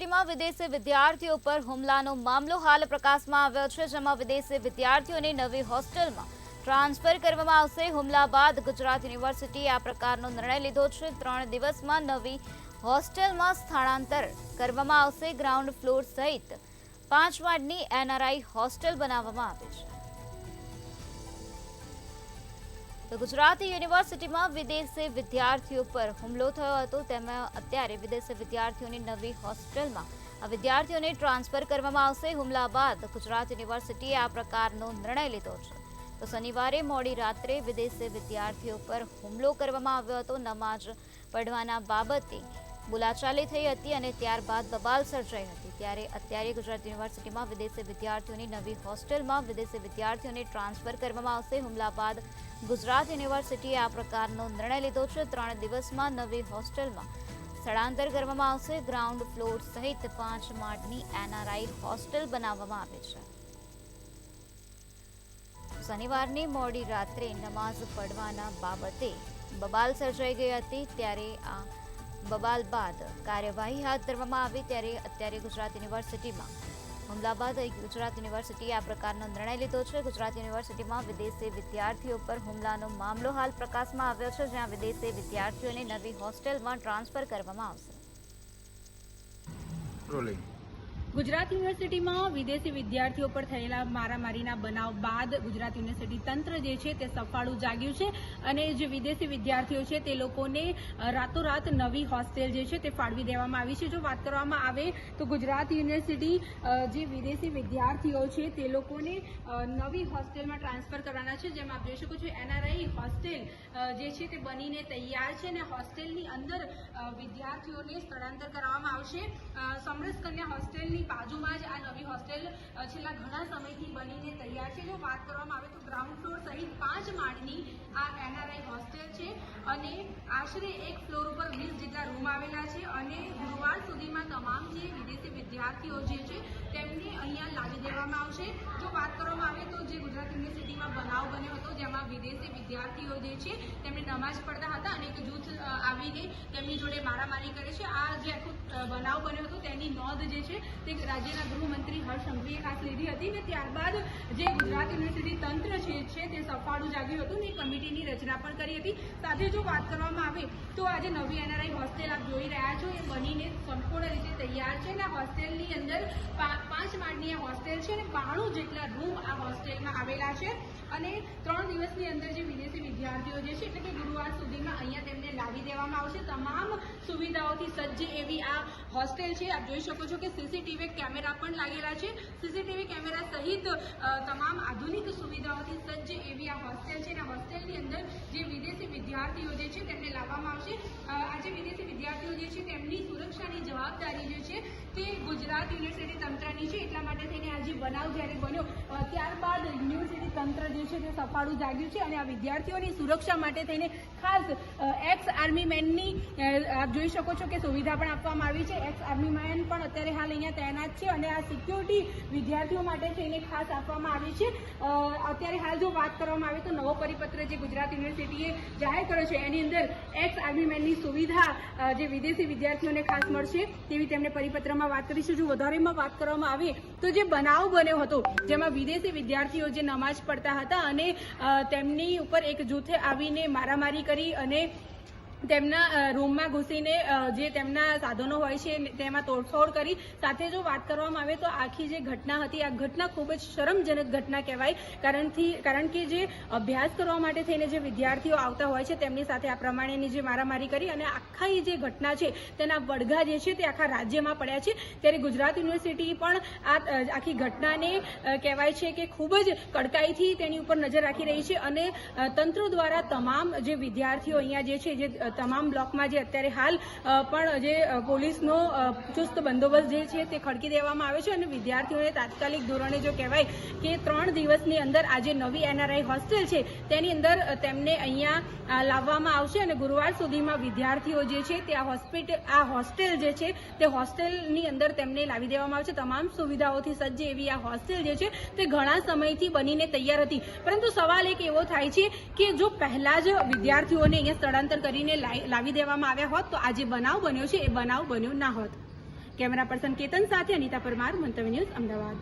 યુનિવર્સિટીમાં વિદેશી વિદ્યાર્થીઓ પર હુમલાનો મામલો હાલ પ્રકાશમાં આવ્યો છે, જેમાં વિદેશી વિદ્યાર્થીઓને નવી હોસ્ટેલમાં ટ્રાન્સફર કરવામાં આવશે। હુમલા બાદ ગુજરાત યુનિવર્સિટીએ આ પ્રકારનો નિર્ણય લીધો છે। 3 દિવસમાં નવી હોસ્ટેલમાં સ્થળાંતર કરવામાં આવશે। ગ્રાઉન્ડ ફ્લોર સહિત 5 માળની એનઆરઆઈ હોસ્ટેલ બનાવવામાં આવી છે। તો ગુજરાત યુનિવર્સિટીમાં વિદેશી વિદ્યાર્થીઓ પર હુમલો થયો હતો, તેમાં અત્યારે વિદેશી વિદ્યાર્થીઓની નવી હોસ્ટેલમાં આ વિદ્યાર્થીઓને ટ્રાન્સફર કરવામાં આવશે। હુમલા બાદ ગુજરાત યુનિવર્સિટીએ આ પ્રકારનો નિર્ણય લીધો છે। તો શનિવારે મોડી રાત્રે વિદેશી વિદ્યાર્થીઓ પર હુમલો કરવામાં આવ્યો હતો। નમાઝ પઢવાના બાબતે બોલાચાલી થઈ હતી અને ત્યારબાદ બબાલ સર્જાઈ હતી। ત્યારે અત્યારે ગુજરાત યુનિવર્સિટીમાં વિદેશી વિદ્યાર્થીઓની નવી હોસ્ટેલમાં વિદેશી વિદ્યાર્થીઓને ટ્રાન્સફર કરવામાં આવશે। હુમલા બાદ ગુજરાત યુનિવર્સિટીએ આ પ્રકારનો નિર્ણય લીધો છે। 3 દિવસમાં નવી હોસ્ટેલમાં સ્થળાંતર કરવામાં આવશે। ગ્રાઉન્ડ ફ્લોર સહિત 5 માળની એનઆરઆઈ હોસ્ટેલ બનાવવામાં આવી છે। શનિવારની મોડી રાત્રે નમાઝ પઢવાના બાબતે બબાલ સર્જાઈ ગઈ હતી, ત્યારે આ બબાલ બાદ કાર્યવાહી હાથ ધરવામાં આવી। ત્યારે અત્યારે ગુજરાત યુનિવર્સિટીમાં હુમલા બાદ ગુજરાત યુનિવર્સિટીએ આ પ્રકારનો નિર્ણય લીધો છે। ગુજરાત યુનિવર્સિટીમાં વિદેશી વિદ્યાર્થીઓ પર હુમલાનો મામલો હાલ પ્રકાશમાં આવ્યો છે, જ્યાં વિદેશી વિદ્યાર્થીઓને નવી હોસ્ટેલમાં ટ્રાન્સફર કરવામાં આવશે। ગુજરાત યુનિવર્સિટીમાં વિદેશી વિદ્યાર્થીઓ પર થયેલા મારામારીના બનાવ બાદ ગુજરાત યુનિવર્સિટી તંત્ર જે છે તે સફાળું જાગ્યું છે અને જે વિદેશી વિદ્યાર્થીઓ છે તે લોકોને રાતોરાત નવી હોસ્ટેલ જે છે તે ફાળવી દેવામાં આવી છે। જો વાત કરવામાં આવે તો ગુજરાત યુનિવર્સિટી જે વિદેશી વિદ્યાર્થીઓ છે તે લોકોને નવી હોસ્ટેલમાં ટ્રાન્સફર કરવાના છે। જેમાં આપ જોઈ શકો છો એનઆરઆઈ હોસ્ટેલ જે છે તે બનીને તૈયાર છે અને હોસ્ટેલની અંદર વિદ્યાર્થીઓને સ્થળાંતર કરવામાં આવશે। સમરસ કન્યા હોસ્ટેલની બાજુમાં જ આ નવી હોસ્ટેલ છેલ્લા ઘણા સમયથી બનીને તૈયાર છે। જો વાત કરવામાં આવે તો ગ્રાઉન્ડ ફ્લોર સહિત 5 માળની આ એનઆરઆઈ હોસ્ટેલ છે અને આશરે એક ફ્લોર ઉપર 20 જેટલા રૂમ આવેલા છે અને ગુરુવાર સુધીમાં તમામ જે વિદેશી વિદ્યાર્થીઓ જે છે તેમને અહીંયા લાવી દેવામાં આવશે। જો વાત કરવામાં આવે તો જે ગુજરાત યુનિવર્સિટીમાં બનાવ બન્યો હતો, જેમાં વિદેશી વિદ્યાર્થીઓ જે છે તેમને નમાઝ પડતા હતા અને એક જૂથ આવીને તેમની જોડે મારામારી કરે છે। આ જે આખો બનાવ બન્યો હતો તેની નોંધ જે છે તે રાજ્યના ગૃહમંત્રી હર્ષ સંઘવીએ ખાસ લીધી હતી અને ત્યારબાદ જે ગુજરાત યુનિવર્સિટી તંત્ર છે તે સફાળું જાગ્યું હતું અને કમિટીની રચના પણ કરી હતી। સાથે જો વાત કરવામાં આવે તો આજે નવી એનઆરઆઈ હોસ્ટેલ આપ જોઈ રહ્યા છો એ બનીને સંપૂર્ણ રીતે તૈયાર છે અને આ હોસ્ટેલની અંદર 5 માળની આ હોસ્ટેલ છે અને 92 જેટલા રૂમ આ હોસ્ટેલમાં આવેલા છે અને 3 દિવસની અંદર જે વિદેશી વિદ્યાર્થીઓ જે છે એટલે કે ગુરુવાર સુધીમાં અહીંયા તેમને લાવી દેવામાં આવશે। તમામ સુવિધાઓથી સજ્જ એવી આ હોસ્ટેલ છે। આપ જોઈ શકો છો કે સીસીટીવી કેમેરા પણ લાગેલા છે। સીસીટીવી કેમેરા સહિત તમામ આધુનિક સુવિધાઓથી સજ્જ એવી આ હોસ્ટેલ છે અને આ હોસ્ટેલની અંદર જે વિદેશી વિદ્યાર્થીઓ જે છે તેમને લાવવામાં આવશે। આ જે વિદેશી વિદ્યાર્થીઓ જે છે તેમની સુરક્ષાની જવાબદારી જે છે તે ગુજરાત યુનિવર્સિટી તંત્રની છે। એટલા માટે થઈને આ જે બનાવ જ્યારે બન્યો ત્યારબાદ યુનિવર્સિટી તંત્ર જે છે તે સફાળું જાગ્યું છે અને આ વિદ્યાર્થીઓની સુરક્ષા માટે થઈને ખાસ એક્સ આર્મી મેનની આપ જોઈ શકો છો કે સુવિધા પણ આપવામાં આવી છે। એક્સ આર્મી મેન પણ અત્યારે હાલ અહીંયા તૈનાત છે અને આ સિક્યોરિટી વિદ્યાર્થીઓ માટે થઈને ખાસ આપવામાં આવી છે। અત્યારે હાલ જો વાત કરવામાં આવે તો નવો પરિપત્ર જે ગુજરાત યુનિવર્સિટીએ જાહેર કર્યો છે એની અંદર એક્સ આર્મી મેનની સુવિધા જે વિદેશી વિદ્યાર્થીઓને ખાસ મળશે તેવી તેમણે પરિપત્રમાં વાત કરી છે। જો વધારેમાં વાત કરવામાં આવે તો જે બનાવ બન્યો હતો જેમાં વિદેશી વિદ્યાર્થીઓ જે નમાઝ પડતા હતા અને તેમની ઉપર એક જૂથે આવીને મારામારી કરી અને તેમના રૂમમાં ઘૂસીને જે તેમના સાધનો હોય છે તેમાં તોડફોડ કરી। સાથે જો વાત કરવામાં આવે તો આખી જે ઘટના હતી આ ઘટના ખૂબ જ શરમજનક ઘટના કહેવાય। કારણ કે જે અભ્યાસ કરવા માટે થઈને જે વિદ્યાર્થીઓ આવતા હોય છે તેમની સાથે આ પ્રમાણેની જે મારામારી કરી અને આખા જે ઘટના છે તેના વડઘા જે છે તે આખા રાજ્યમાં પડ્યા છે। ત્યારે ગુજરાત યુનિવર્સિટી પણ આ આખી ઘટનાને કહેવાય છે કે ખૂબ જ કડકાઈથી તેની ઉપર નજર રાખી રહી છે અને તંત્ર દ્વારા તમામ જે વિદ્યાર્થીઓ અહીંયા જે છે જે તમામ બ્લોકમાં જે અત્યારે હાલ પણ જે પોલીસનો ચુસ્ત બંદોબસ્ત જે છે તે ખડકી દેવામાં આવે છે અને વિદ્યાર્થીઓને તાત્કાલિક ધોરણે જો કહેવાય કે 3 દિવસની અંદર આ જે નવી એનઆરઆઈ હોસ્ટેલ છે તેની અંદર તેમને અહીંયા લાવવામાં આવશે અને ગુરુવાર સુધીમાં વિદ્યાર્થીઓ જે છે તે આ હોસ્ટેલ જે છે તે હોસ્ટેલની અંદર તેમને લાવી દેવામાં આવશે। તમામ સુવિધાઓથી સજ્જ એવી આ હોસ્ટેલ જે છે તે ઘણા સમયથી બનીને તૈયાર હતી, પરંતુ સવાલ એક એવો થાય છે કે જો પહેલા જ વિદ્યાર્થીઓને અહીંયા સ્થળાંતર કરીને લાવી દેવામાં આવ્યા હોત તો આ જે બનાવ બન્યો છે એ બનાવ બન્યો ના હોત। કેમેરા પર્સન કેતન સાથે અનિતા પરમાર, મંતવ્ય ન્યૂઝ, અમદાવાદ.